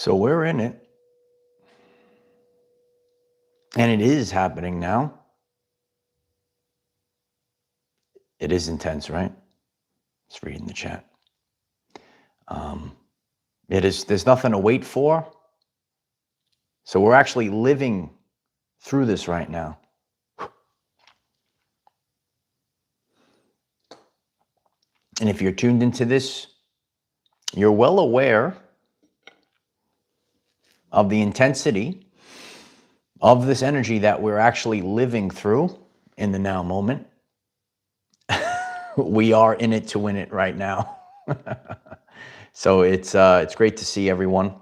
So we're in it. And it is happening now. It is intense, right? Just reading the chat. There's nothing to wait for. So we're actually living through this right now. And if you're tuned into this, you're well aware of the intensity of this energy that we're actually living through in the now moment. We are in it to win it right now. So it's great to see everyone.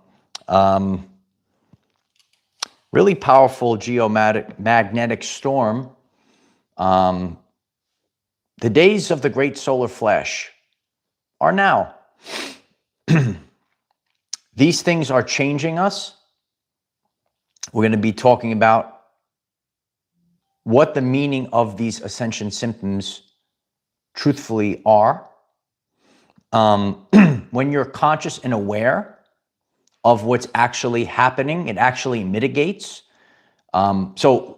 Really powerful geomagnetic storm. The days of the great solar flash are now. These things are changing us. We're going to be talking about what the meaning of these ascension symptoms truthfully are. When you're conscious and aware of what's actually happening, it actually mitigates. It's going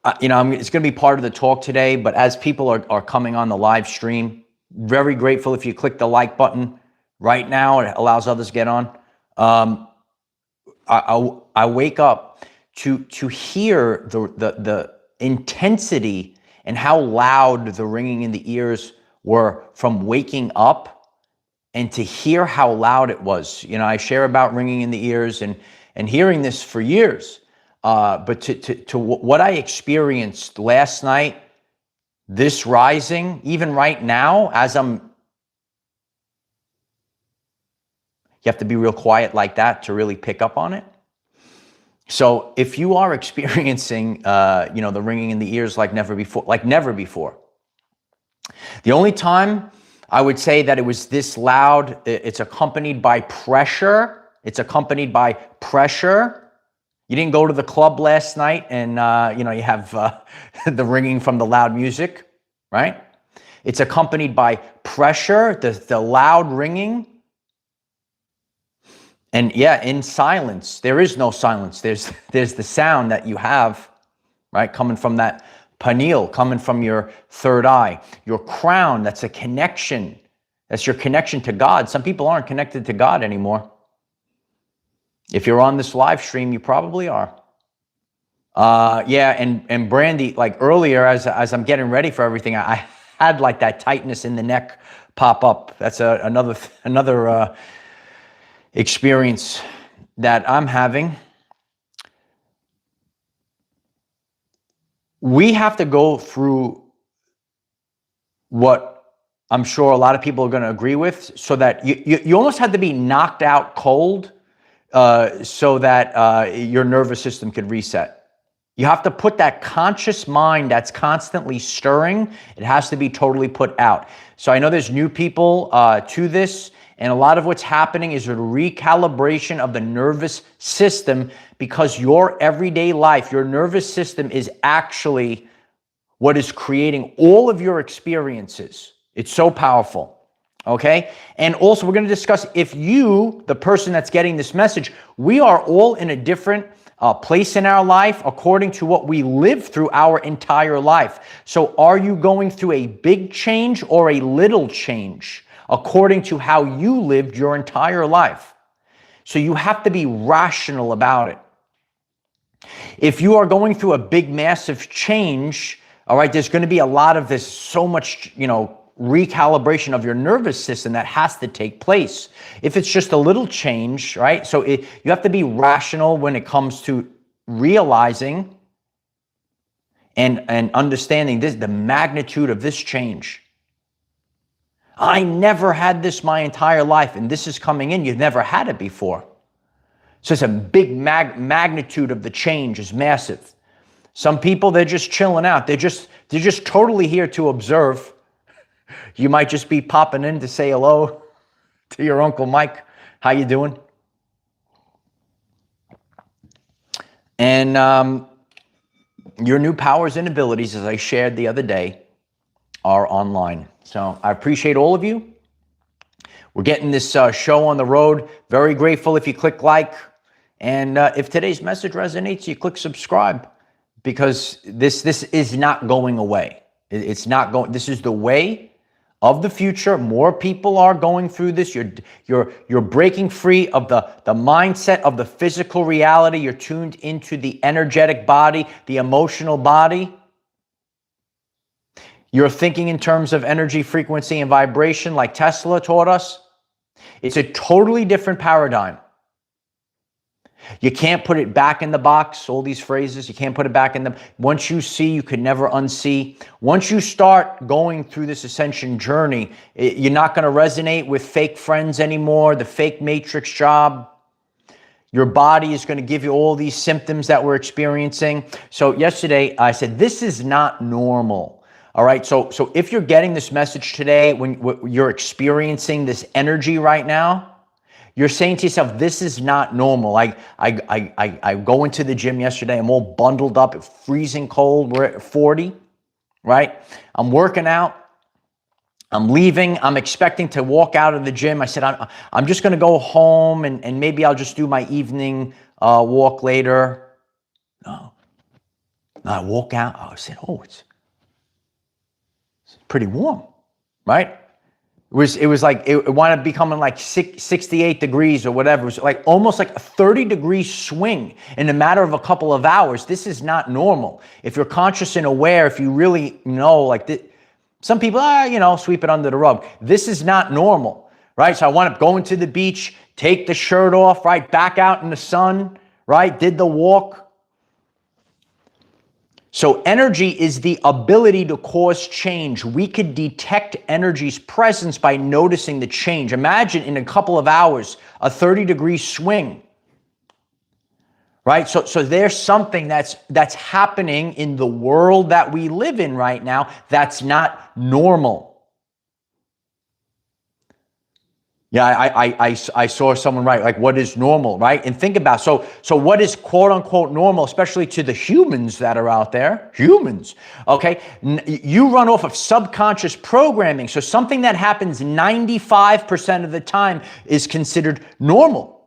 to be part of the talk today, but as people are coming on the live stream, very grateful if you click the like button right now. It allows others to get on. I wake up to hear the intensity and how loud the ringing in the ears were from waking up, and to hear how loud it was. I share about ringing in the ears and hearing this for years. But to what I experienced last night, this rising, even right now, you have to be real quiet like that to really pick up on it. So if you are experiencing, the ringing in the ears like never before, the only time I would say that it was this loud, it's accompanied by pressure. You didn't go to the club last night and, you have the ringing from the loud music, right? It's accompanied by pressure, the loud ringing. And yeah, in silence, there is no silence. There's the sound that you have, right? Coming from that pineal, coming from your third eye, your crown. That's a connection. That's your connection to God. Some people aren't connected to God anymore. If you're on this live stream, you probably are. And Brandy, like earlier, as I'm getting ready for everything, I had like that tightness in the neck pop up. That's another experience that I'm having. We have to go through what I'm sure a lot of people are going to agree with, so that you almost had to be knocked out cold so that your nervous system could reset. You have to put that conscious mind that's constantly stirring, it has to be totally put out. So I know there's new people to this, and a lot of what's happening is a recalibration of the nervous system, because your everyday life, your nervous system is actually what is creating all of your experiences. It's so powerful, okay? And also we're going to discuss, if you, the person that's getting this message, we are all in a different place in our life according to what we live through our entire life. So are you going through a big change or a little change according to how you lived your entire life? So you have to be rational about it. If you are going through a big, massive change, all right, there's going to be a lot of this, so much, recalibration of your nervous system that has to take place. If it's just a little change, right? So you have to be rational when it comes to realizing and understanding the magnitude of this change. I never had this my entire life, and this is coming in. You've never had it before. So it's a big magnitude of the change is massive. Some people, they're just chilling out. They're just totally here to observe. You might just be popping in to say hello to your Uncle Mike. How you doing? And your new powers and abilities, as I shared the other day, are online. So I appreciate all of you. We're getting this show on the road. Very grateful if you click like. And if today's message resonates, you click subscribe, because this is not going away. It's not going. This is the way of the future. More people are going through this. You're breaking free of the mindset of the physical reality. You're tuned into the energetic body, the emotional body. You're thinking in terms of energy, frequency, and vibration like Tesla taught us. It's a totally different paradigm. You can't put it back in the box, all these phrases. You can't put it back in them. Once you see, you can never unsee. Once you start going through this ascension journey, you're not going to resonate with fake friends anymore, the fake matrix job. Your body is going to give you all these symptoms that we're experiencing. So yesterday, I said, this is not normal. All right, so if you're getting this message today, when you're experiencing this energy right now, you're saying to yourself, this is not normal. I go into the gym yesterday. I'm all bundled up. It's freezing cold. We're at 40, right? I'm working out. I'm leaving. I'm expecting to walk out of the gym. I said, I'm just going to go home and maybe I'll just do my evening walk later. No. I walk out. I said, oh, it's pretty warm, right? It was like, it wound up becoming like 68 degrees or whatever. It was like almost like a 30-degree swing in a matter of a couple of hours. This is not normal. If you're conscious and aware, if you really know, like this, some people, sweep it under the rug. This is not normal, right? So I wound up going to the beach, take the shirt off, right? Back out in the sun, right? Did the walk. So energy is the ability to cause change. We could detect energy's presence by noticing the change. Imagine in a couple of hours, a 30-degree swing, right? So there's something that's happening in the world that we live in right now that's not normal. Yeah, I saw someone write, like, what is normal, right? And think about, so what is quote unquote normal, especially to the humans that are out there, humans, okay? You run off of subconscious programming. So something that happens 95% of the time is considered normal.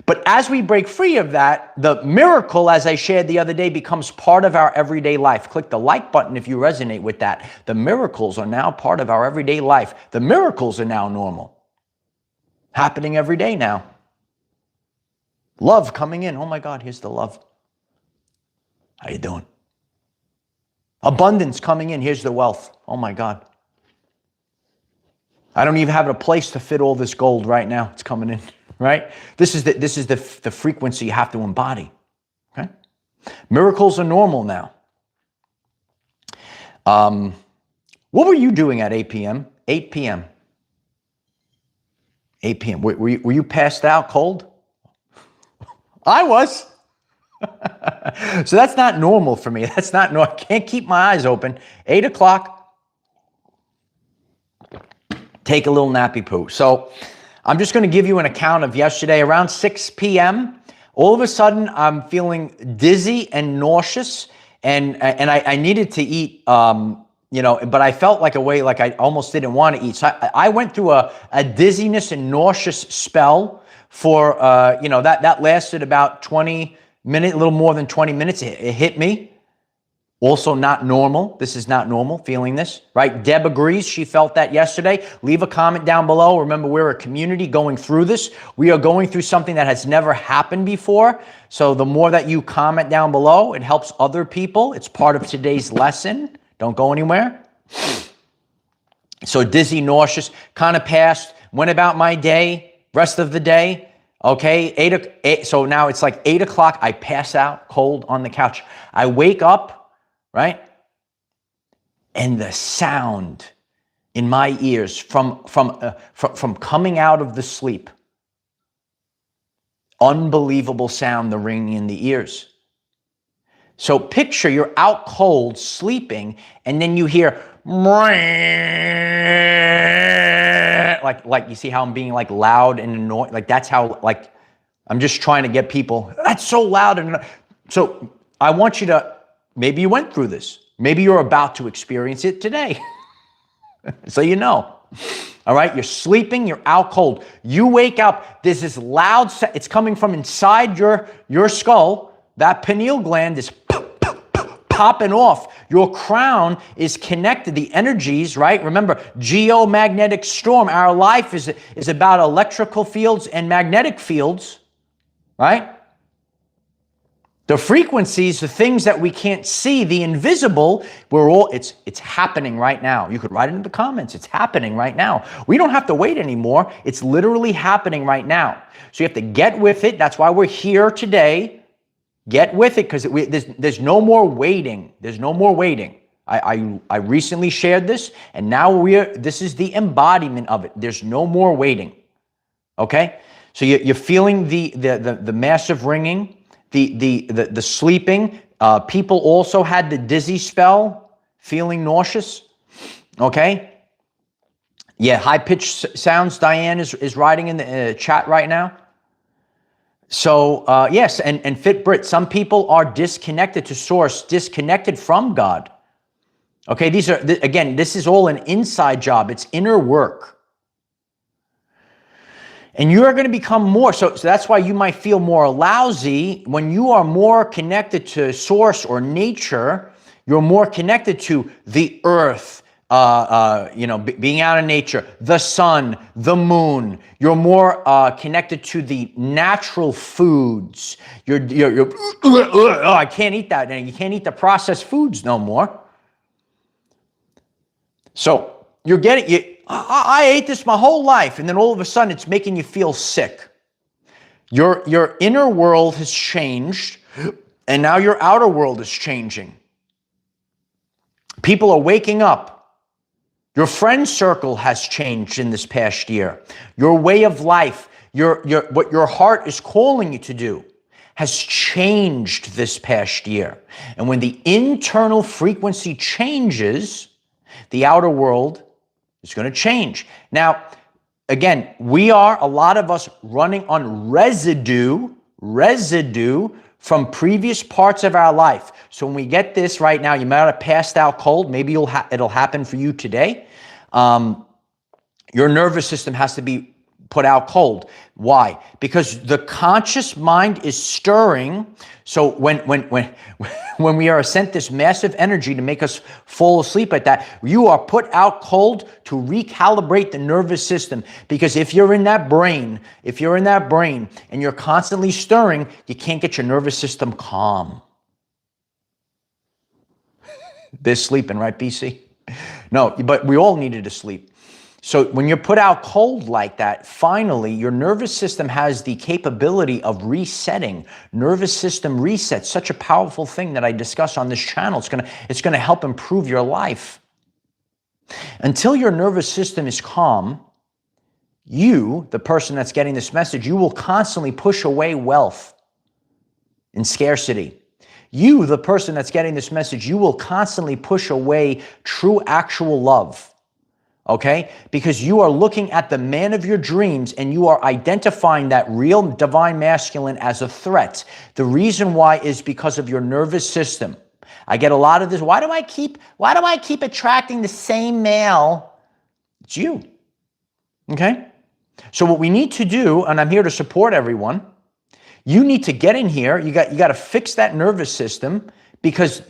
But as we break free of that, the miracle, as I shared the other day, becomes part of our everyday life. Click the like button if you resonate with that. The miracles are now part of our everyday life. The miracles are now normal. Happening every day now. Love coming in. Oh my God, here's the love. How you doing? Abundance coming in. Here's the wealth. Oh my God. I don't even have a place to fit all this gold right now. It's coming in. Right? This is the frequency you have to embody. Okay? Miracles are normal now. What were you doing at 8 p.m.? 8 p.m. 8 p.m. Were you passed out cold? I was. So that's not normal for me. That's not normal. I can't keep my eyes open. 8 o'clock. Take a little nappy poo. So I'm just going to give you an account of yesterday around 6 p.m. All of a sudden, I'm feeling dizzy and nauseous, and I needed to eat, but I felt like I almost didn't want to eat. So I went through a dizziness and nauseous spell for, that lasted about 20 minutes, a little more than 20 minutes. It hit me. Also not normal. This is not normal, feeling this, right? Deb agrees. She felt that yesterday. Leave a comment down below. Remember, we're a community going through this. We are going through something that has never happened before. So the more that you comment down below, it helps other people. It's part of today's lesson. Don't go anywhere. So dizzy, kind of passed, went about my day, rest of the day. Okay, so now it's like 8 o'clock. I pass out cold on the couch. I wake up, right? And the sound in my ears from coming out of the sleep, unbelievable sound, the ringing in the ears. So picture you're out cold, sleeping, and then you hear like you see how I'm being like loud and annoying. Like that's how, like, I'm just trying to get people. That's so loud and so I want you to. Maybe you went through this. Maybe you're about to experience it today. So you know. All right, you're sleeping, you're out cold. You wake up, there's this loud, it's coming from inside your skull. That pineal gland is popping off. Your crown is connected. The energies, right? Remember, geomagnetic storm. Our life is about electrical fields and magnetic fields, right? The frequencies, the things that we can't see, the invisible, it's happening right now. You could write it in the comments. It's happening right now. We don't have to wait anymore. It's literally happening right now. So you have to get with it. That's why we're here today. Get with it, because there's no more waiting. There's no more waiting. I recently shared this, and now this is the embodiment of it. There's no more waiting. Okay? So you're feeling the massive ringing. The sleeping, people also had the dizzy spell, feeling nauseous. Okay. Yeah. High-pitched sounds. Diane is writing in the chat right now. So, yes. And Fit Brit, some people are disconnected to source, disconnected from God. Okay. Again, this is all an inside job. It's inner work. And you are going to become more, so that's why you might feel more lousy. When you are more connected to source or nature, you're more connected to the earth, being out in nature, the sun, the moon. You're more connected to the natural foods. I can't eat that. And you can't eat the processed foods no more. So you're getting, I ate this my whole life, and then all of a sudden it's making you feel sick. Your inner world has changed, and now your outer world is changing. People are waking up. Your friend circle has changed in this past year. Your way of life, what your heart is calling you to do has changed this past year. And when the internal frequency changes, the outer world is going to change. Now, again, a lot of us running on residue from previous parts of our life. So when we get this right now, you might have passed out cold. Maybe it'll happen for you today. Your nervous system has to be put out cold. Why? Because the conscious mind is stirring. So when we are sent this massive energy to make us fall asleep at that, you are put out cold to recalibrate the nervous system. Because if you're in that brain and you're constantly stirring, you can't get your nervous system calm. They're sleeping, right, BC? No, but we all needed to sleep. So when you're put out cold like that, finally, your nervous system has the capability of resetting. Nervous system reset, such a powerful thing that I discuss on this channel. It's gonna help improve your life. Until your nervous system is calm, you, the person that's getting this message, you will constantly push away wealth and scarcity. You, the person that's getting this message, you will constantly push away true, actual love. Okay? Because you are looking at the man of your dreams and you are identifying that real divine masculine as a threat. The reason why is because of your nervous system. I get a lot of this. Why do I keep attracting the same male? It's you. Okay? So what we need to do, and I'm here to support everyone, you need to get in here. You got to fix that nervous system because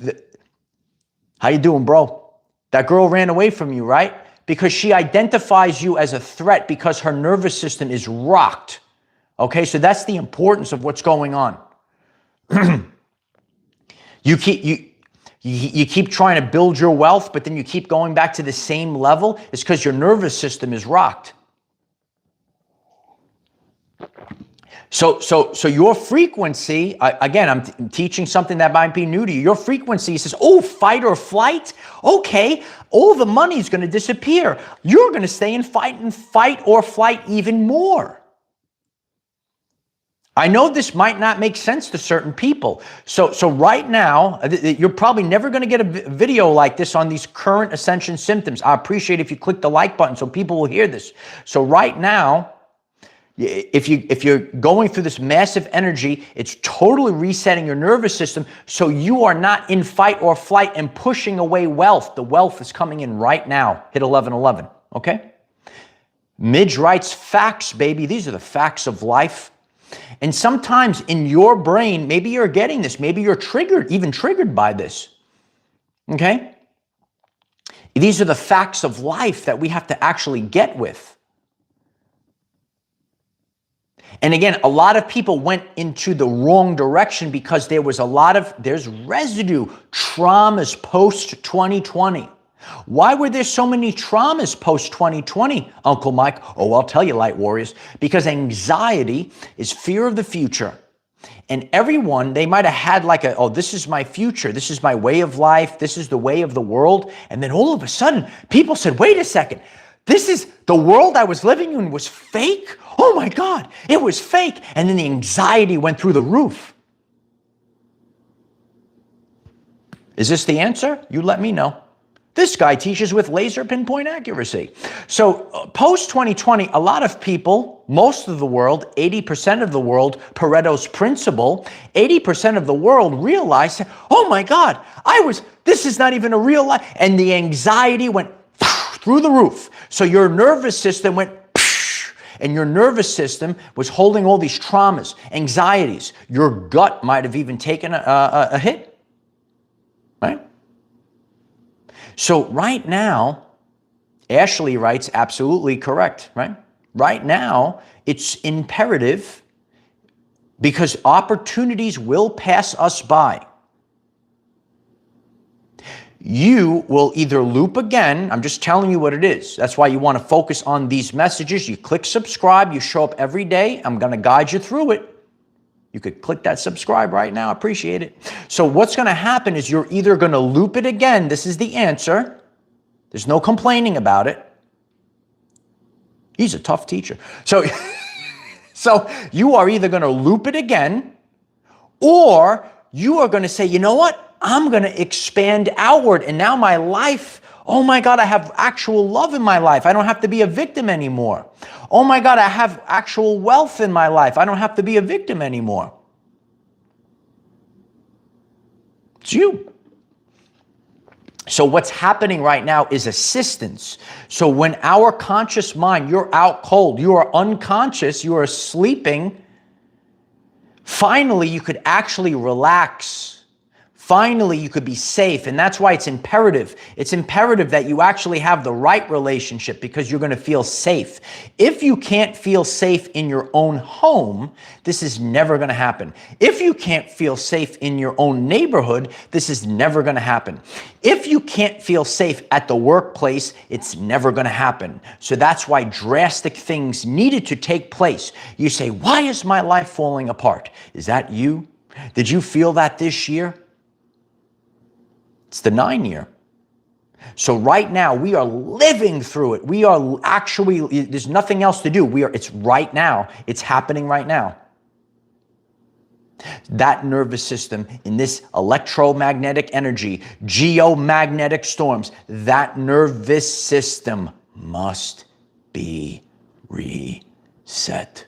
how you doing, bro? That girl ran away from you, right? Because she identifies you as a threat because her nervous system is rocked. Okay, so that's the importance of what's going on. You keep trying to build your wealth, but then you keep going back to the same level. It's because your nervous system is rocked. So your frequency, again, I'm teaching something that might be new to you. Your frequency says, oh, fight or flight? Okay, all the money's going to disappear. You're going to stay in fight or flight even more. I know this might not make sense to certain people. So right now, you're probably never going to get a video like this on these current Ascension symptoms. I appreciate if you click the like button so people will hear this. So right now, if you're going through this massive energy, it's totally resetting your nervous system so you are not in fight or flight and pushing away wealth. The wealth is coming in right now. Hit 1111, okay? Midge writes, facts, baby. These are the facts of life. And sometimes in your brain, maybe you're getting this. Maybe you're triggered, even triggered by this. Okay? These are the facts of life that we have to actually get with. And again, a lot of people went into the wrong direction because there's residue, traumas post-2020. Why were there so many traumas post-2020, Uncle Mike? Oh, I'll tell you, Light Warriors, because anxiety is fear of the future. And everyone, they might have had like this is my future, this is my way of life, this is the way of the world. And then all of a sudden, people said, wait a second, this is the world I was living in was fake? Oh my God, it was fake. And then the anxiety went through the roof. Is this the answer? You let me know. This guy teaches with laser pinpoint accuracy. So post-2020, a lot of people, most of the world, 80% of the world, Pareto's principle, 80% of the world realized, oh my God, this is not even a real life. And the anxiety went through the roof. So your nervous system went, and your nervous system was holding all these traumas, anxieties. Your gut might have even taken a hit, right? So right now, Ashley writes, absolutely correct, right? Right now, it's imperative because opportunities will pass us by. You will either loop again. I'm just telling you what it is. That's why you want to focus on these messages. You click subscribe. You show up every day. I'm going to guide you through it. You could click that subscribe right now. Appreciate it. So what's going to happen is you're either going to loop it again. This is the answer. There's no complaining about it. He's a tough teacher. So you are either going to loop it again, or you are going to say, you know what? I'm going to expand outward. And now my life, oh my God, I have actual love in my life. I don't have to be a victim anymore. Oh my God, I have actual wealth in my life. I don't have to be a victim anymore. It's you. So what's happening right now is assistance. So when our conscious mind, you're out cold, you are unconscious, you are sleeping, finally you could actually relax. Finally, you could be safe. And that's why it's imperative. It's imperative that you actually have the right relationship because you're going to feel safe. If you can't feel safe in your own home, this is never going to happen. If you can't feel safe in your own neighborhood, this is never going to happen. If you can't feel safe at the workplace, it's never going to happen. So that's why drastic things needed to take place. You say, why is my life falling apart? Is that you? Did you feel that this year? It's the 9 year. So right now we are living through it. We are actually, there's nothing else to do. It's right now. It's happening right now. That nervous system in this electromagnetic energy, geomagnetic storms, that nervous system must be reset.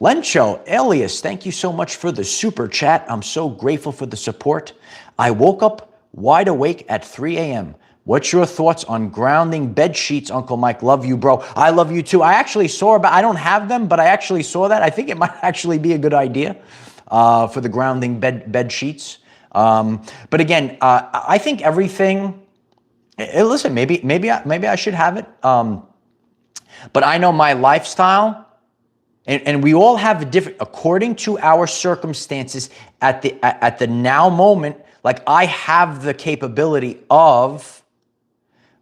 Lencho, Elias, thank you so much for the super chat. I'm so grateful for the support. I woke up wide awake at 3 a.m. What's your thoughts on grounding bed sheets, Uncle Mike? Love you, bro. I love you too. I actually saw about, I don't have them, but I actually saw that. I think it might actually be a good idea for the grounding bed sheets. But again, I think everything, listen, maybe I should have it. But I know my lifestyle, and we all have a different, according to our circumstances at the now moment, like I have the capability of,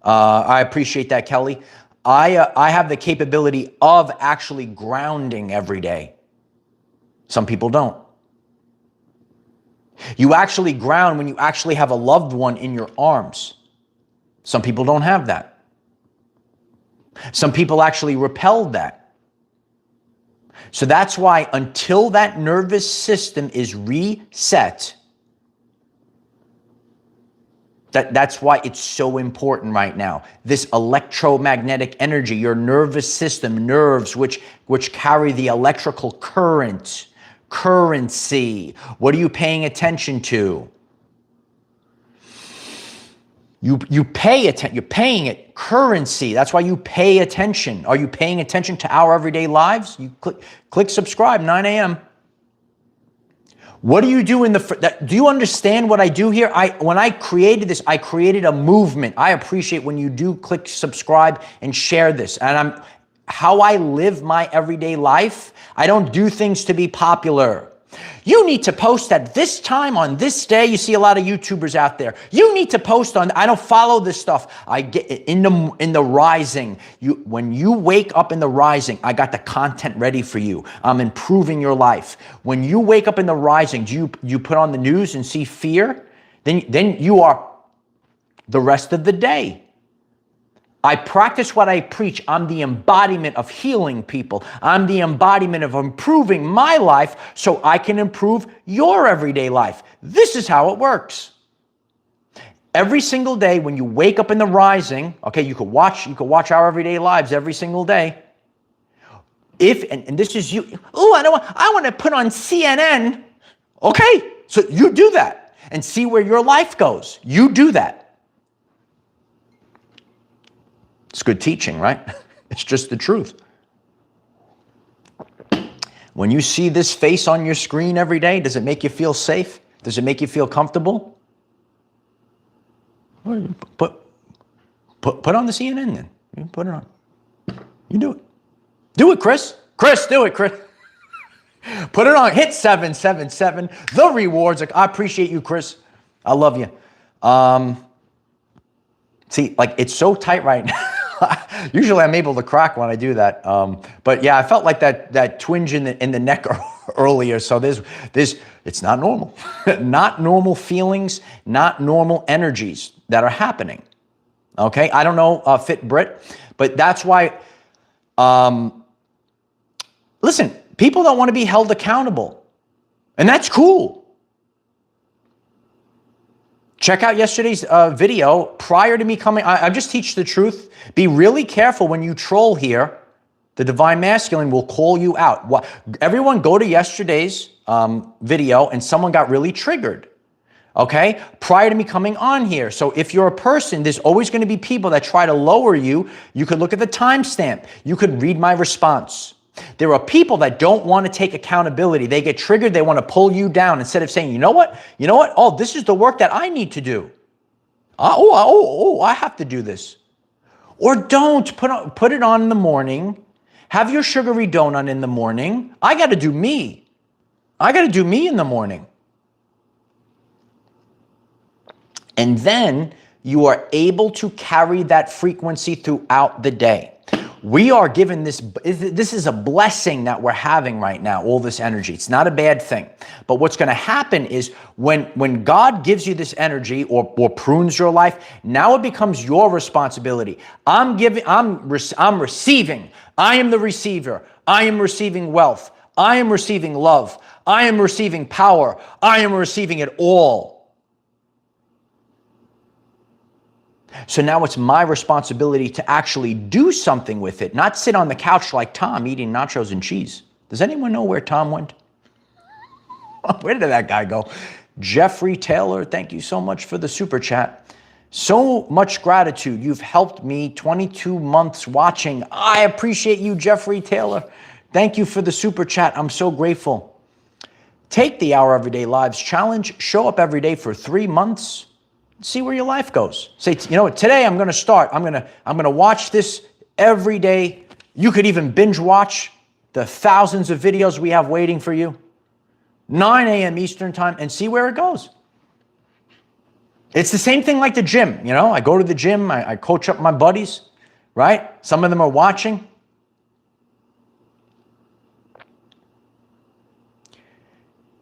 I appreciate that, Kelly. I have the capability of actually grounding every day. Some people don't. You actually ground when you actually have a loved one in your arms. Some people don't have that. Some people actually repelled that. So that's why until that nervous system is reset, that's why it's so important right now. This electromagnetic energy, your nervous system, nerves which carry the electrical current, currency. What are you paying attention to? You pay attention. You're paying it currency. That's why you pay attention. Are you paying attention to Our Everyday Lives? You click subscribe, 9 a.m. What do you do in the, do you understand what I do here? When I created this, I created a movement. I appreciate when you do click subscribe and share this. And how I live my everyday life, I don't do things to be popular. You need to post at this time on this day. You see a lot of YouTubers out there. You need to post on, I don't follow this stuff. I get in the rising. When you wake up in the rising, I got the content ready for you. I'm improving your life. When you wake up in the rising, do you put on the news and see fear? Then you are the rest of the day. I practice what I preach. I'm the embodiment of healing people. I'm the embodiment of improving my life so I can improve your everyday life. This is how it works. Every single day when you wake up in the rising, okay, you could watch Our Everyday Lives every single day. And this is you, I want to put on CNN. Okay, so you do that and see where your life goes. You do that. It's good teaching, right? It's just the truth. When you see this face on your screen every day, does it make you feel safe? Does it make you feel comfortable? Put on the CNN then. You put it on. You do it. Do it, Chris. Chris, do it, Chris. Put it on. Hit 777. The rewards. I appreciate you, Chris. I love you. See, like it's so tight right now. Usually I'm able to crack when I do that. But yeah, I felt like that twinge in the neck earlier. So it's not normal. Not normal feelings, not normal energies that are happening. Okay, I don't know, Fit Brit, but that's why, listen, people don't want to be held accountable. And that's cool. Check out yesterday's video prior to me coming. I just teach the truth. Be really careful when you troll here. The Divine Masculine will call you out. Everyone go to yesterday's video and someone got really triggered. Okay? Prior to me coming on here. So if you're a person, there's always going to be people that try to lower you. You could look at the timestamp. You could read my response. There are people that don't want to take accountability. They get triggered. They want to pull you down instead of saying, you know what? Oh, this is the work that I need to do. I have to do this. Or don't put it on in the morning. Have your sugary donut in the morning. I got to do me. I got to do me in the morning. And then you are able to carry that frequency throughout the day. We are given this is a blessing that we're having right now, all this energy. It's not a bad thing. But what's going to happen is when God gives you this energy or prunes your life, now it becomes your responsibility. I'm receiving. I am the receiver. I am receiving wealth. I am receiving love. I am receiving power. I am receiving it all. So now it's my responsibility to actually do something with it, not sit on the couch like Tom eating nachos and cheese. Does anyone know where Tom went? Where did that guy go? Jeffrey Taylor, thank you so much for the super chat. So much gratitude. You've helped me 22 months watching. I appreciate you, Jeffrey Taylor. Thank you for the super chat. I'm so grateful. Take the Our Everyday Lives challenge. Show up every day for 3 months. See where your life goes. Say, you know what, today I'm going to start. I'm going to watch this every day. You could even binge watch the thousands of videos we have waiting for you. 9 a.m. Eastern time and see where it goes. It's the same thing like the gym. You know, I go to the gym. I coach up my buddies, right? Some of them are watching.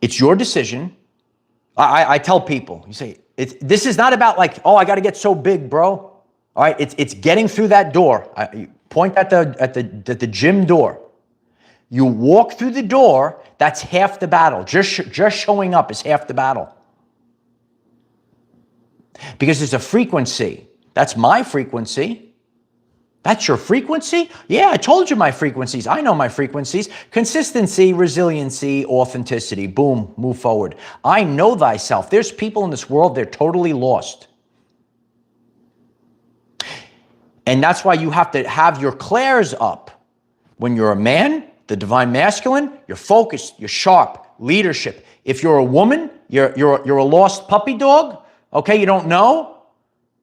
It's your decision. I tell people, you say, this is not about like, oh, I got to get so big, bro. All right, it's getting through that door. You point at the gym door. You walk through the door. That's half the battle. Just showing up is half the battle. Because there's a frequency. That's my frequency. That's your frequency? Yeah, I told you my frequencies. I know my frequencies. Consistency, resiliency, authenticity. Boom, move forward. I know thyself. There's people in this world, they're totally lost. And that's why you have to have your clairs up. When you're a man, the divine masculine, you're focused, you're sharp, leadership. If you're a woman, you're a lost puppy dog, okay, you don't know.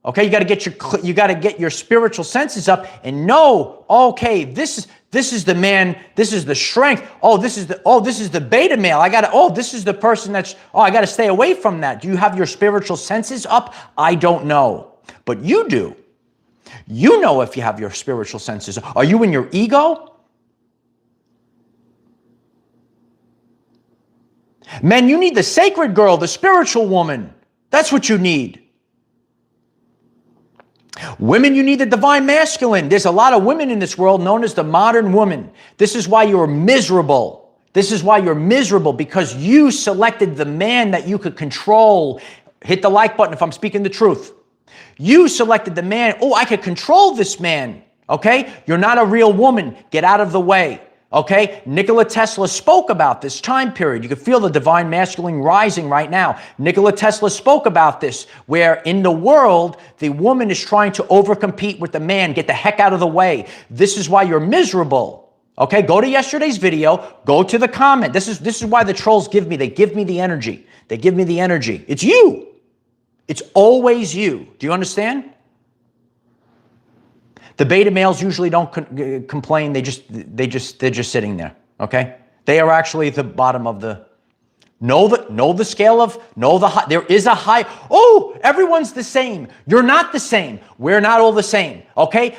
Okay, you got to get your spiritual senses up and know, okay, this is the man, this is the strength. This is the beta male. This is the person I got to stay away from that. Do you have your spiritual senses up? I don't know. But you do. You know if you have your spiritual senses. Are you in your ego? Men, you need the sacred girl, the spiritual woman. That's what you need. Women, you need the divine masculine. There's a lot of women in this world known as the modern woman. This is why you're miserable. This is why you're miserable, because you selected the man that you could control. Hit the like button if I'm speaking the truth. You selected the man. I could control this man. Okay? You're not a real woman. Get out of the way. Okay, Nikola Tesla spoke about this time period. You can feel the divine masculine rising right now. Nikola Tesla spoke about this, where in the world, the woman is trying to overcompete with the man. Get the heck out of the way. This is why you're miserable. Okay, go to yesterday's video. Go to the comment. This is why the trolls they give me the energy. They give me the energy. It's you. It's always you. Do you understand? The beta males usually don't complain. They're just sitting there. Okay, they are actually at the bottom of the. Know the scale of the high. There is a high. Everyone's the same. You're not the same. We're not all the same. Okay,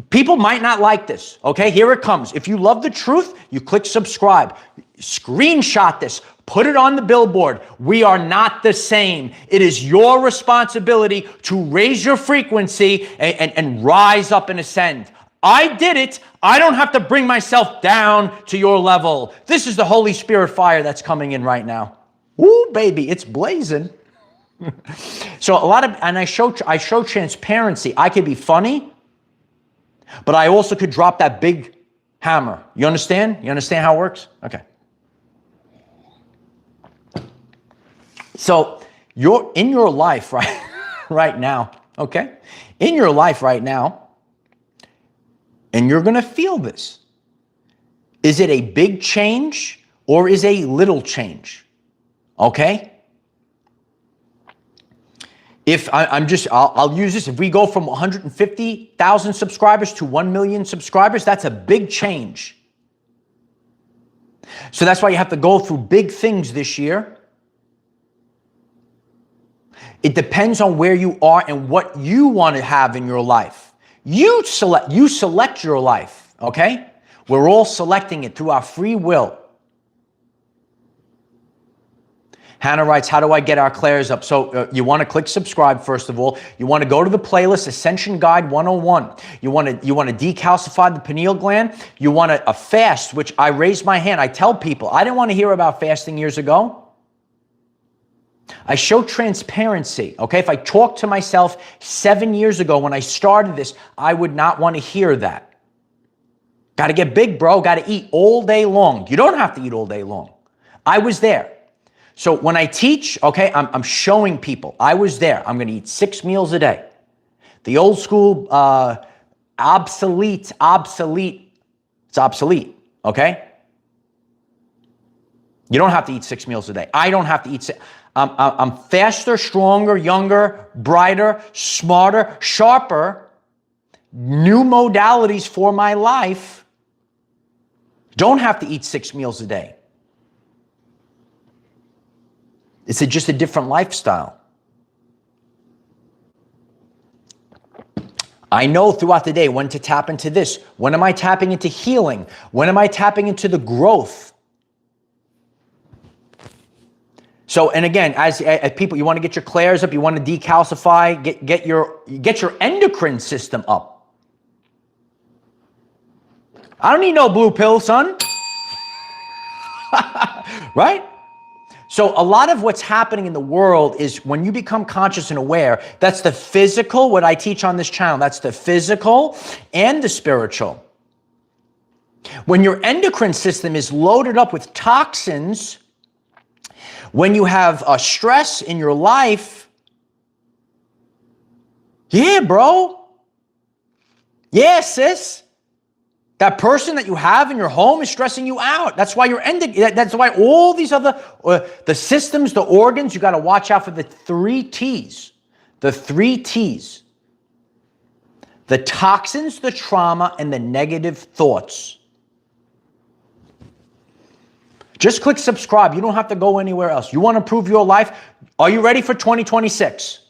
people might not like this. Okay, here it comes. If you love the truth, you click subscribe. Screenshot this. Put it on the billboard. We are not the same. It is your responsibility to raise your frequency and rise up and ascend. I did it. I don't have to bring myself down to your level. This is the Holy Spirit fire that's coming in right now. Woo, baby, it's blazing. So I show transparency. I could be funny, but I also could drop that big hammer. You understand? You understand how it works? Okay. So you're in your life right now, okay? In your life right now, and you're going to feel this. Is it a big change or is a little change? Okay? I'll use this. If we go from 150,000 subscribers to 1 million subscribers, that's a big change. So that's why you have to go through big things this year. It depends on where you are and what you want to have in your life. You select your life, okay? We're all selecting it through our free will. Hannah writes, how do I get our clairs up? So you want to click subscribe, first of all. You want to go to the playlist, Ascension Guide 101. You want to decalcify the pineal gland. You want a fast, which I raise my hand. I tell people, I didn't want to hear about fasting years ago. I show transparency, okay? If I talked to myself 7 years ago when I started this, I would not want to hear that. Got to get big, bro. Got to eat all day long. You don't have to eat all day long. I was there. So when I teach, okay, I'm showing people. I was there. I'm going to eat 6 meals a day. The old school, obsolete. It's obsolete, okay? You don't have to eat 6 meals a day. I don't have to eat 6. I'm faster, stronger, younger, brighter, smarter, sharper, new modalities for my life. Don't have to eat 6 meals a day. It's just a different lifestyle. I know throughout the day when to tap into this. When am I tapping into healing? When am I tapping into the growth? So, and again, as people, you want to get your clairs up, you want to decalcify, get your endocrine system up. I don't need no blue pill, son. Right? So a lot of what's happening in the world is when you become conscious and aware, that's the physical, what I teach on this channel, that's the physical and the spiritual. When your endocrine system is loaded up with toxins, when you have stress in your life, yeah, bro. Yeah, sis. That person that you have in your home is stressing you out. That's why you're ending. That's why all these other, the systems, the organs, you got to watch out for the 3 T's. The 3 T's. The toxins, the trauma, and the negative thoughts. Just click subscribe. You don't have to go anywhere else. You want to improve your life? Are you ready for 2026?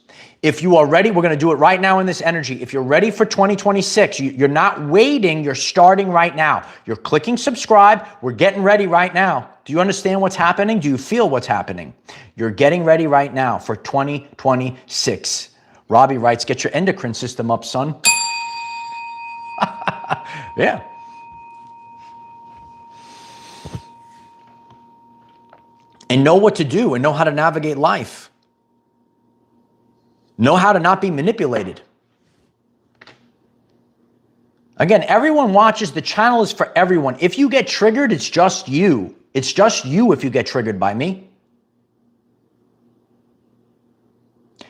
If you are ready, we're going to do it right now in this energy. If you're ready for 2026, you're not waiting. You're starting right now. You're clicking subscribe. We're getting ready right now. Do you understand what's happening? Do you feel what's happening? You're getting ready right now for 2026. Robbie writes, get your endocrine system up, son. Yeah. And know what to do and know how to navigate life. Know how to not be manipulated. Again, everyone watches. The channel is for everyone. If you get triggered, it's just you. It's just you if you get triggered by me.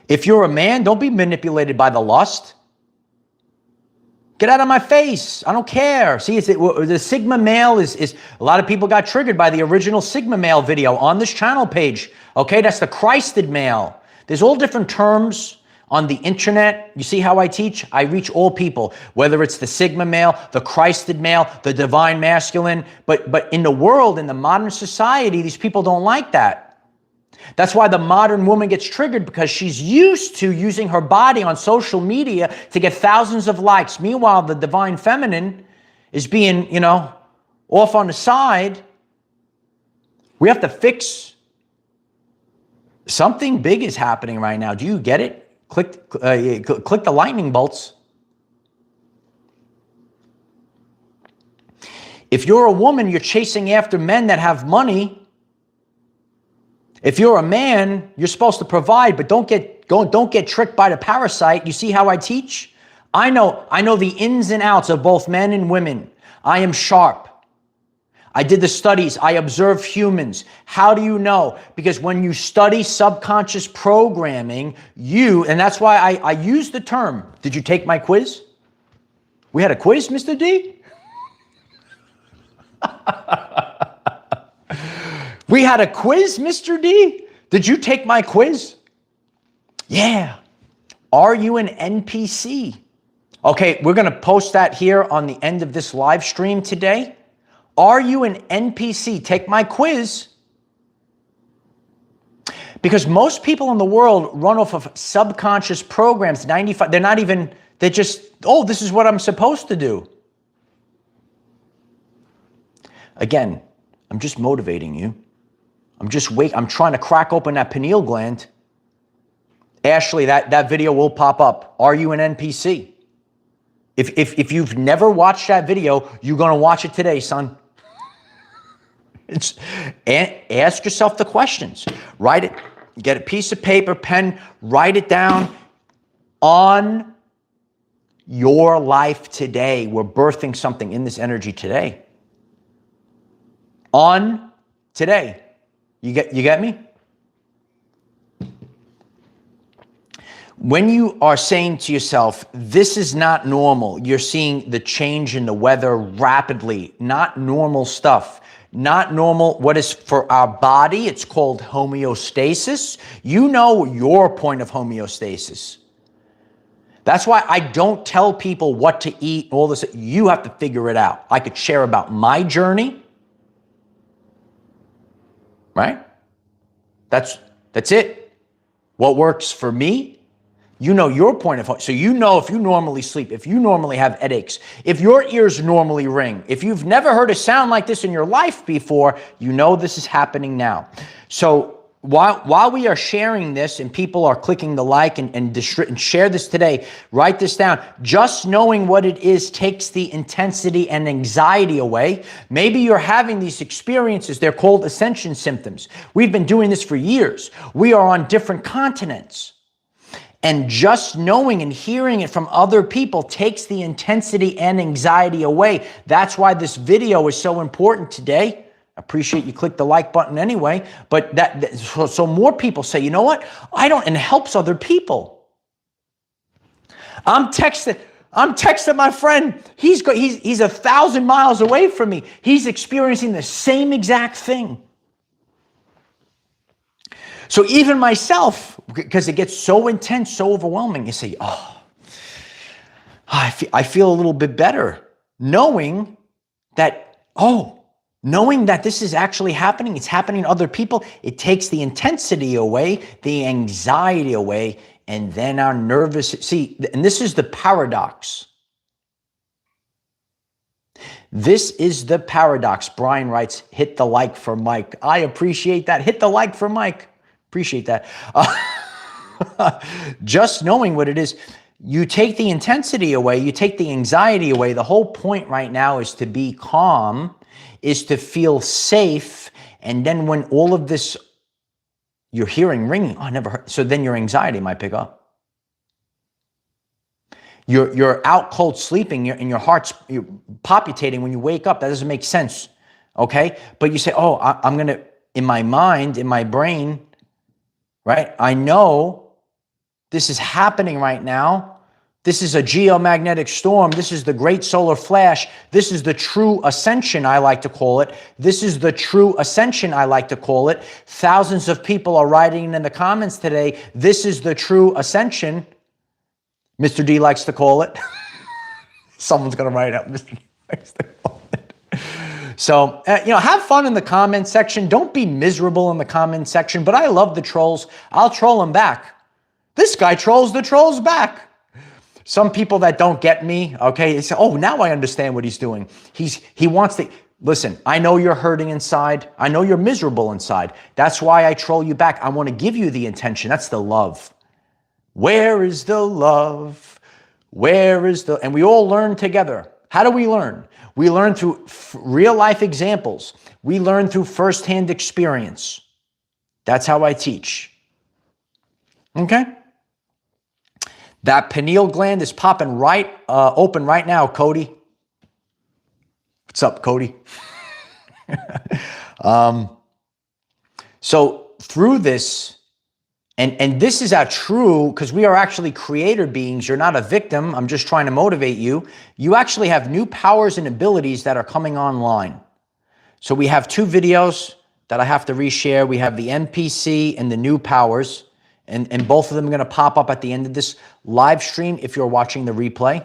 If you're a man, don't be manipulated by the lust. Get out of my face. I don't care. See, the Sigma male is a lot of people got triggered by the original Sigma male video on this channel page. Okay, that's the Christed male. There's all different terms on the internet. You see how I teach? I reach all people, whether it's the Sigma male, the Christed male, the divine masculine. But in the world, in the modern society, these people don't like that. That's why the modern woman gets triggered, because she's used to using her body on social media to get thousands of likes. Meanwhile, the divine feminine is being, off on the side. We have to fix. Something big is happening right now. Do you get it? Click the lightning bolts. If you're a woman, you're chasing after men that have money. If you're a man, you're supposed to provide, but don't get tricked by the parasite. You see how I teach? I know the ins and outs of both men and women. I am sharp. I did the studies. I observe humans. How do you know? Because when you study subconscious programming, and that's why I use the term. Did you take my quiz? We had a quiz, Mr. D? We had a quiz, Mr. D? Did you take my quiz? Yeah. Are you an NPC? Okay, we're going to post that here on the end of this live stream today. Are you an NPC? Take my quiz. Because most people in the world run off of subconscious programs. 95, they're just, oh, this is what I'm supposed to do. Again, I'm just motivating you. I'm trying to crack open that pineal gland. Ashley, that video will pop up. Are you an NPC? If you've never watched that video, you're going to watch it today, son. Ask yourself the questions. Write it. Get a piece of paper, pen, write it down. On your life today, we're birthing something in this energy today. On today. You get me? When you are saying to yourself, this is not normal, you're seeing the change in the weather rapidly, not normal stuff. Not normal. What is for our body, it's called homeostasis. You know your point of homeostasis. That's why I don't tell people what to eat, all this. You have to figure it out. I could share about my journey. Right? That's it. What works for me? You know your point of, so you know if you normally sleep, if you normally have headaches, if your ears normally ring, if you've never heard a sound like this in your life before, you know this is happening now. So while we are sharing this and people are clicking the like and share this today, write this down. Just knowing what it is takes the intensity and anxiety away. Maybe you're having these experiences. They're called Ascension symptoms. We've been doing this for years. We are on different continents. And just knowing and hearing it from other people takes the intensity and anxiety away. That's why this video is so important today. Appreciate you click the like button anyway. But so more people say, you know what? And it helps other people. I'm texting. I'm texting my friend. He's 1,000 miles away from me. He's experiencing the same exact thing. So even myself, because it gets so intense, so overwhelming, you say, oh, I feel a little bit better knowing that, knowing that this is actually happening. It's happening to other people. It takes the intensity away, the anxiety away, and then our nervous, see, and this is the paradox. This is the paradox. Brian writes, hit the like for Mike. I appreciate that. Hit the like for Mike. Appreciate that. Just knowing what it is, you take the intensity away, you take the anxiety away. The whole point right now is to be calm, is to feel safe. And then when all of this, you're hearing ringing, I never heard. So then your anxiety might pick up. You're out cold sleeping and your heart's palpitating when you wake up. That doesn't make sense. Okay. But you say, oh, I'm going to, in my mind, in my brain, right? I know this is happening right now. This is a geomagnetic storm. This is the great solar flash. This is the true ascension, I like to call it. This is the true ascension, I like to call it. Thousands of people are writing in the comments today, this is the true ascension. Mr. D likes to call it. Someone's going to write out, Mr. D likes to call it. So, have fun in the comment section. Don't be miserable in the comment section, but I love the trolls. I'll troll them back. This guy trolls the trolls back. Some people that don't get me, okay, they say, oh, now I understand what he's doing. He wants to, listen, I know you're hurting inside. I know you're miserable inside. That's why I troll you back. I want to give you the intention. That's the love. Where is the love? Where is the, and we all learn together. How do we learn? We learn through real life examples. We learn through firsthand experience. That's how I teach. Okay? That pineal gland is popping right open right now, Cody. What's up, Cody? So through this, and this is our true, because we are actually creator beings. You're not a victim. I'm just trying to motivate you. You actually have new powers and abilities that are coming online. So we have 2 videos that I have to reshare. We have the NPC and the new powers. And both of them are going to pop up at the end of this live stream if you're watching the replay.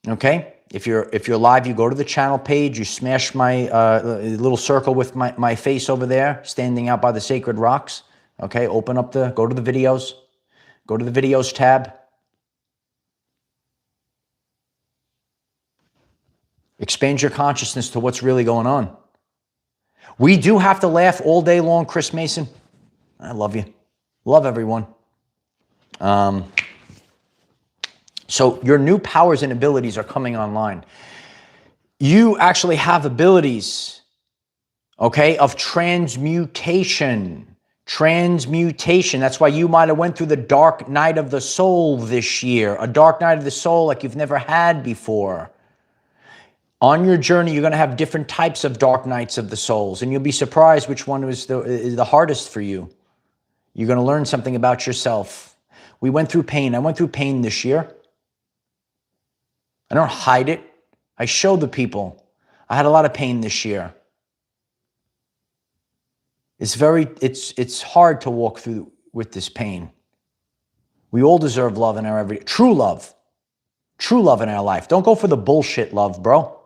Okay? If you're live, you go to the channel page, you smash my little circle with my face over there, standing out by the sacred rocks. Okay? Go to the videos. Go to the videos tab. Expand your consciousness to what's really going on. We do have to laugh all day long, Chris Mason. I love you. Love everyone. So your new powers and abilities are coming online. You actually have abilities, okay, of transmutation. Transmutation. That's why you might have went through the dark night of the soul this year. A dark night of the soul like you've never had before. On your journey, you're going to have different types of dark nights of the souls, and you'll be surprised which one is the hardest for you. You're going to learn something about yourself. We went through pain. I went through pain this year. I don't hide it. I show the people. I had a lot of pain this year. It's hard to walk through with this pain. We all deserve love in our true love in our life. Don't go for the bullshit love, bro.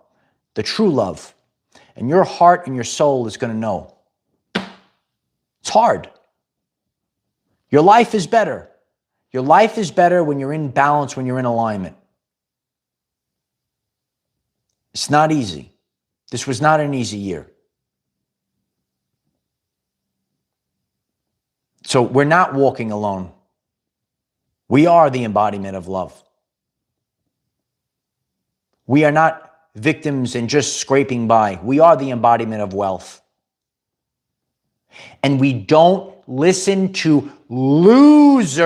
The true love. And your heart and your soul is going to know. It's hard. Your life is better. Your life is better when you're in balance, when you're in alignment. It's not easy. This was not an easy year. So we're not walking alone. We are the embodiment of love. We are not victims and just scraping by. We are the embodiment of wealth. And we don't listen to losers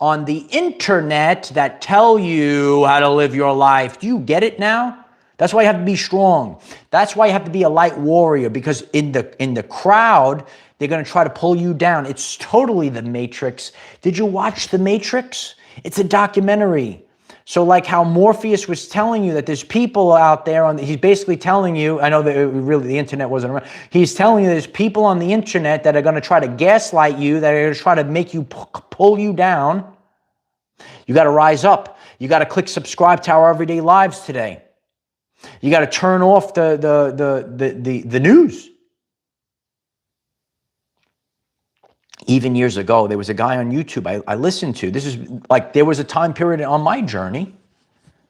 on the internet that tell you how to live your life. Do you get it now? That's why you have to be strong. That's why you have to be a light warrior, because in the crowd, they're going to try to pull you down. It's totally the Matrix. Did you watch The Matrix? It's a documentary. So like how Morpheus was telling you that there's people out there he's basically telling you, I know that really the internet wasn't around. He's telling you there's people on the internet that are going to try to gaslight you, that are going to try to make you pull you down. You got to rise up. You got to click subscribe to Our Everyday Lives today. You got to turn off the news. Even years ago, there was a guy on YouTube I listened to. This is like, there was a time period on my journey.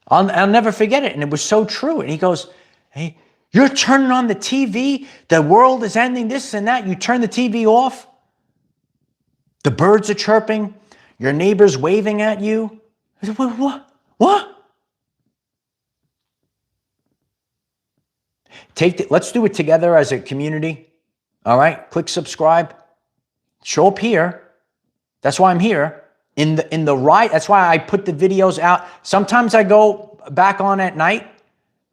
I'll never forget it. And it was so true. And he goes, hey, you're turning on the TV. The world is ending, this and that. You turn the TV off. The birds are chirping. Your neighbor's waving at you. I said, what? Let's do it together as a community. All right. Click subscribe. Show up here. That's why I'm here. In the right. That's why I put the videos out. Sometimes I go back on at night.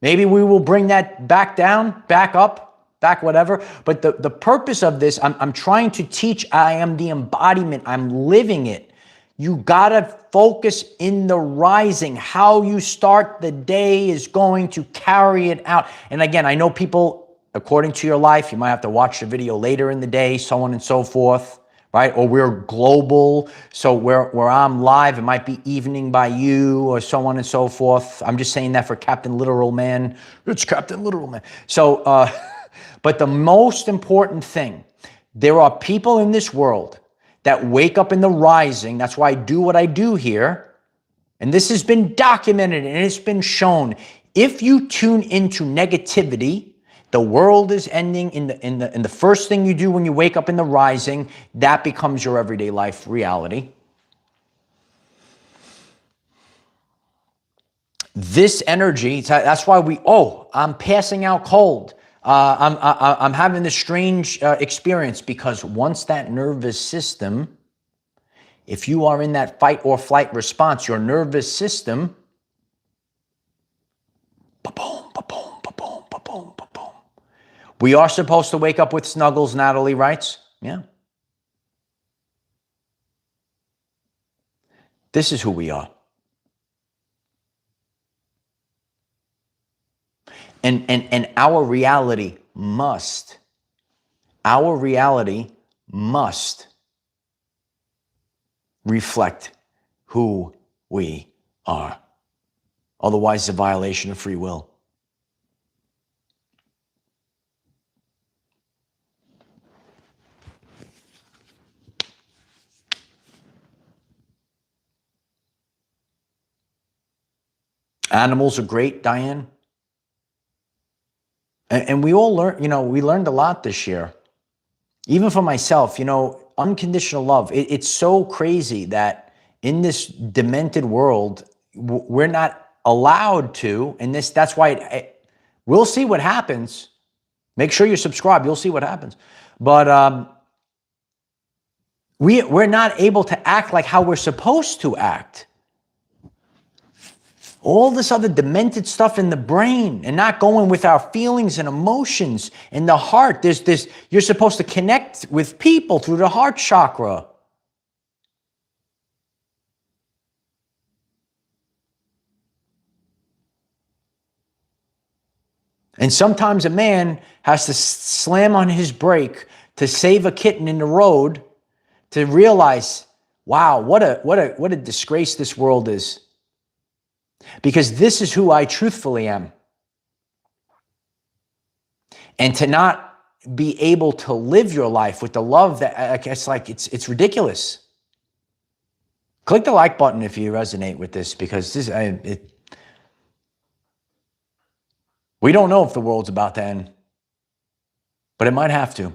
Maybe we will bring that back down, back up, back whatever. But the purpose of this, I'm trying to teach. I am the embodiment. I'm living it. You gotta focus in the rising. How you start the day is going to carry it out. And again, I know people, according to your life, you might have to watch the video later in the day, so on and so forth, right? Or we're global, so where I'm live, it might be evening by you, or so on and so forth. I'm just saying that for Captain Literal Man. It's Captain Literal Man. So, but the most important thing, there are people in this world that wake up in the rising. That's why I do what I do here. And this has been documented and it's been shown. If you tune into negativity, the world is ending in the first thing you do when you wake up in the rising, that becomes your everyday life reality. This energy, that's why I'm passing out cold. I'm having this strange experience, because once that nervous system, if you are in that fight or flight response, your nervous system, ba-boom, ba-boom, ba-boom, ba-boom, ba-boom. We are supposed to wake up with snuggles, Natalie writes. Yeah. This is who we are. And our reality must reflect who we are. Otherwise, it's a violation of free will. Animals are great, Diane. And we all learn, we learned a lot this year. Even for myself, unconditional love. It's so crazy that in this demented world, we're not allowed to, and that's why we'll see what happens. Make sure you subscribe. You'll see what happens. But we're not able to act like how we're supposed to act. All this other demented stuff in the brain, and not going with our feelings and emotions in the heart. There's this, you're supposed to connect with people through the heart chakra. And sometimes a man has to slam on his brake to save a kitten in the road to realize, wow, what a disgrace this world is. Because this is who I truthfully am. And to not be able to live your life with the love that, it's ridiculous. Click the like button if you resonate with this, because we don't know if the world's about to end, but it might have to.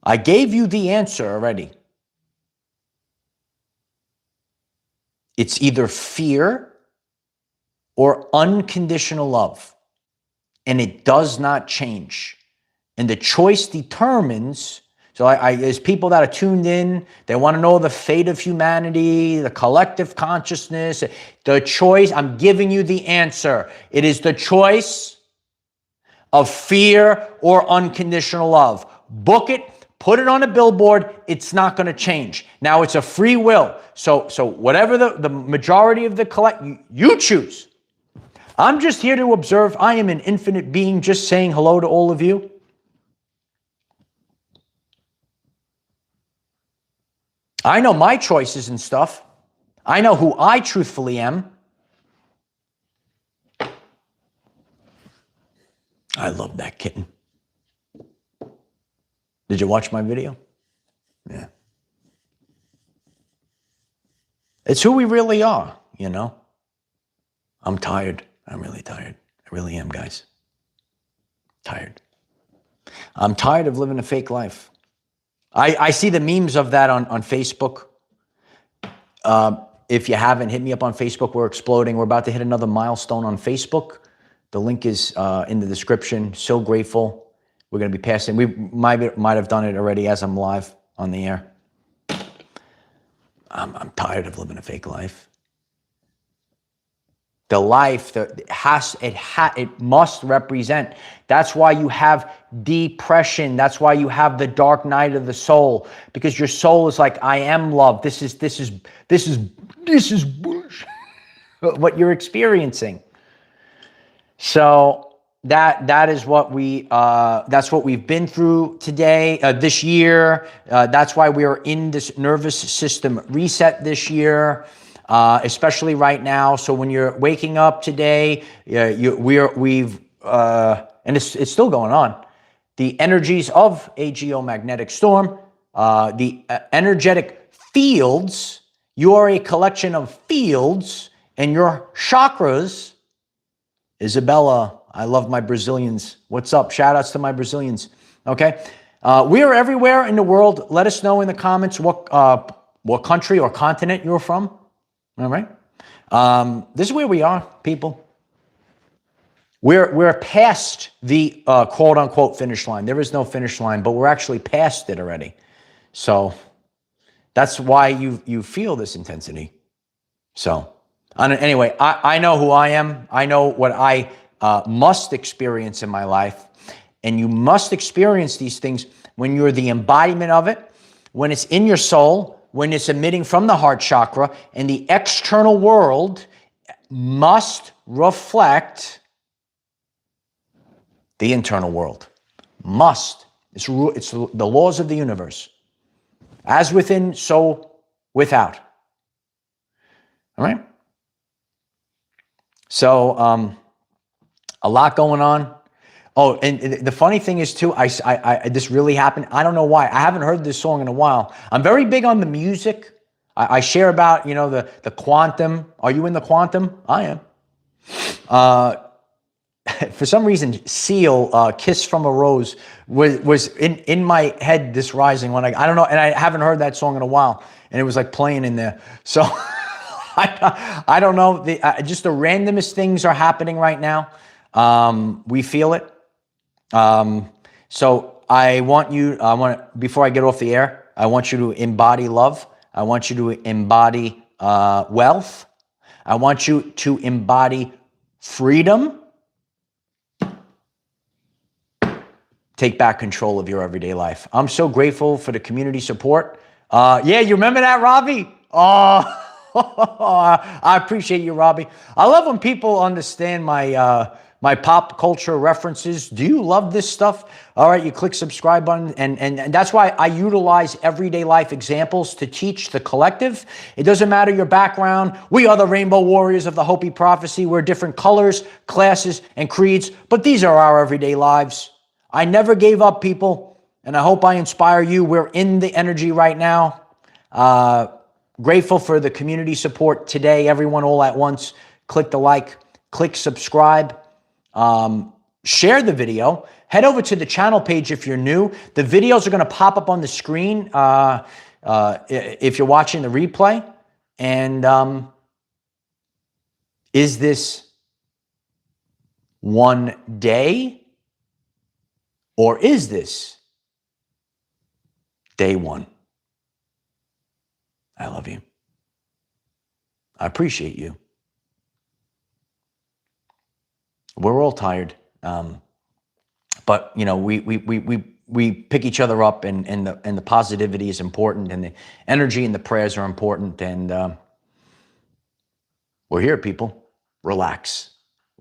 I gave you the answer already. It's either fear or unconditional love. And it does not change. And the choice determines, so there's people that are tuned in, they want to know the fate of humanity, the collective consciousness, the choice. I'm giving you the answer. It is the choice of fear or unconditional love. Book it, put it on a billboard, it's not going to change. Now it's a free will. So whatever the majority of the you choose. I'm just here to observe. I am an infinite being just saying hello to all of you. I know my choices and stuff. I know who I truthfully am. I love that kitten. Did you watch my video? Yeah. It's who we really are, you know? I'm tired. I'm really tired. I really am, guys. Tired. I'm tired of living a fake life. I see the memes of that on Facebook. If you haven't, hit me up on Facebook. We're exploding. We're about to hit another milestone on Facebook. The link is in the description. So grateful. We're going to be passing. We might have done it already as I'm live on the air. I'm tired of living a fake life. The life that it must represent. That's why you have depression. That's why you have the dark night of the soul, because your soul is like, I am love. This is bullshit. What you're experiencing. So that is what that's what we've been through today, this year. That's why we are in this nervous system reset this year. Especially right now. So when you're waking up today, and it's still going on. The energies of a geomagnetic storm, the energetic fields. You are a collection of fields, and your chakras. Isabella, I love my Brazilians. What's up? Shout outs to my Brazilians. Okay, we are everywhere in the world. Let us know in the comments what country or continent you're from. All right. This is where we are, people. We're past the quote unquote finish line. There is no finish line, but we're actually past it already. So that's why you feel this intensity. So anyway, I know who I am. I know what I must experience in my life. And you must experience these things when you're the embodiment of it, when it's in your soul, when it's emitting from the heart chakra, and the external world must reflect the internal world. Must. It's the laws of the universe. As within, so without. All right? So, a lot going on. Oh, and the funny thing is too, this really happened. I don't know why. I haven't heard this song in a while. I'm very big on the music. I share about, the quantum. Are you in the quantum? I am. For some reason, Seal, Kiss from a Rose was in my head this rising when I don't know, and I haven't heard that song in a while, and it was like playing in there. So I don't know. Just the randomest things are happening right now. We feel it. So before I get off the air, I want you to embody love. I want you to embody wealth. I want you to embody freedom. Take back control of your everyday life. I'm so grateful for the community support. Yeah, you remember that, Robbie? Oh, I appreciate you, Robbie. I love when people understand my pop culture references. Do you love this stuff? All right, you click subscribe button, and that's why I utilize everyday life examples to teach the collective. It doesn't matter your background. We are the Rainbow Warriors of the Hopi Prophecy. We're different colors, classes, and creeds, but these are our everyday lives. I never gave up, people, and I hope I inspire you. We're in the energy right now. Grateful for the community support today, everyone all at once. Click the like, click subscribe. Share the video. Head over to the channel page if you're new. The videos are going to pop up on the screen if you're watching the replay. And is this one day, or is this day one? I love you. I appreciate you. We're all tired. But, we we pick each other up, and the positivity is important, and the energy and the prayers are important. And we're here, people. Relax.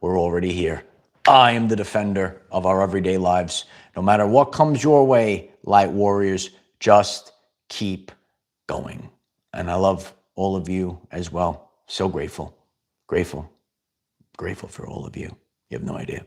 We're already here. I am the defender of our everyday lives. No matter what comes your way, light warriors, just keep going. And I love all of you as well. So grateful, grateful, grateful for all of you. You have no idea.